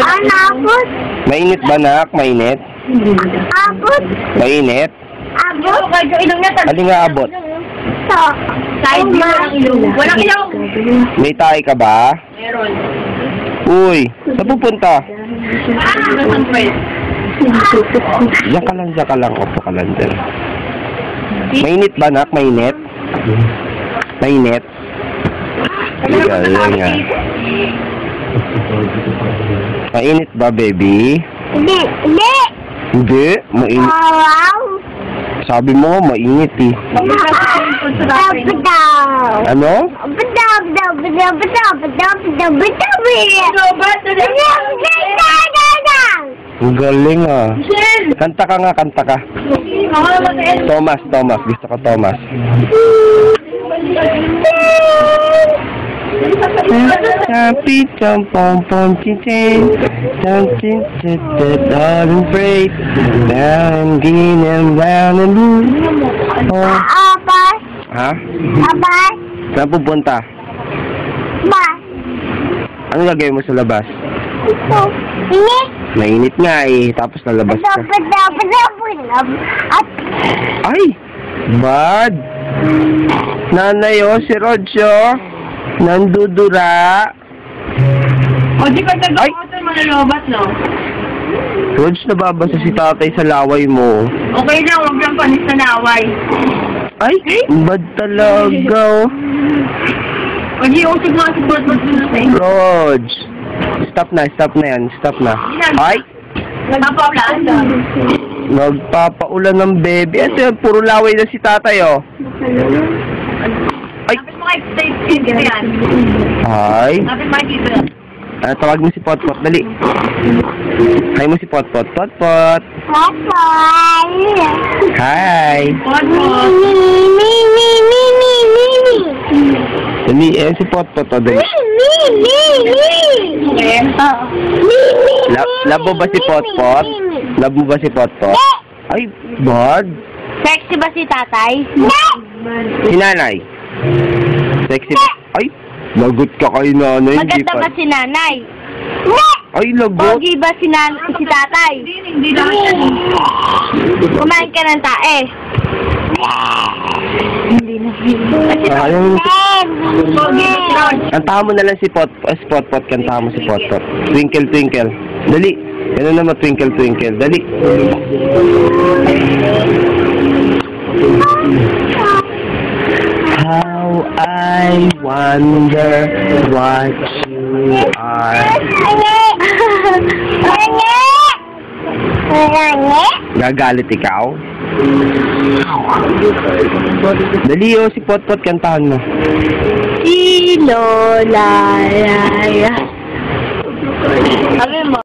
Anapot. Mainit ba, nak? Mainit? Abot. Mainit? Abot. Ano nga abot? So. Side view ng ilong. Walang ilong. May tayo ka ba? Meron. Uy, saan pupunta? Diyan ka lang. Opo ka lang dyan. Mainit ba, nak? Mainit? Mainit? Galing nga. Mainit ba, baby? Hindi. Hindi. Hindi, mainit. Wow. Sabi mo, mainit eh. Ano? Ang galing ah. Kanta ka nga, kanta ka. Thomas. Gusto ko Thomas. Happy jump pom pom chinchin, something that all break down green and brown and blue. Oh. Abas. Ha? Abas. Saan pupunta? Bas. Ano gagawin mo sa labas? Init. Mainit nga eh, tapos lalabas ka. Ay! Bad! Nanay oh, si Rojo. Nandudura. O, di pag nag-auto, manalobat, no? Rog, nababasa si tatay sa laway mo. Okay lang, huwag lang panis na naway. Ay! Bad talaga oh. Pag iusig mga support mo na sa inyo. Rog! Stop na yan. Stop na. Ay! Nagpapaulaan daw. Nagpapaulan ng baby. Ito yan, puro laway na si tatay oh. Ay! Lapit mo kay dito yan. Ay! Lapit mo kay dito yan. Tawag mo si Potpot, dali. Hi mo si Potpot. Potpot! Hi! Pod mo. Dali, si Potpot, oh, dali. Okay. Labo ba si Potpot? Labo ba si Potpot? Ay, bad. Sexy ba si tatay? Si nanay. Sexy ba? Ay, lagot ka kay nanay. Maganda ba si nanay? Ay, lagot. Pogi ba si tatay? Hindi lang siya. Kumain ka ng tae. Hindi na. Ayun. Pogi, Kantahan mo na lang si Potpot. Kantahan mo si Potpot. Twinkle, twinkle. Dali. Ganun naman, twinkle, twinkle. Dali. How I wonder what you are. Gagalit ikaw? Dali si Potpot, kantahan mo. Sino la la. Sabi mo.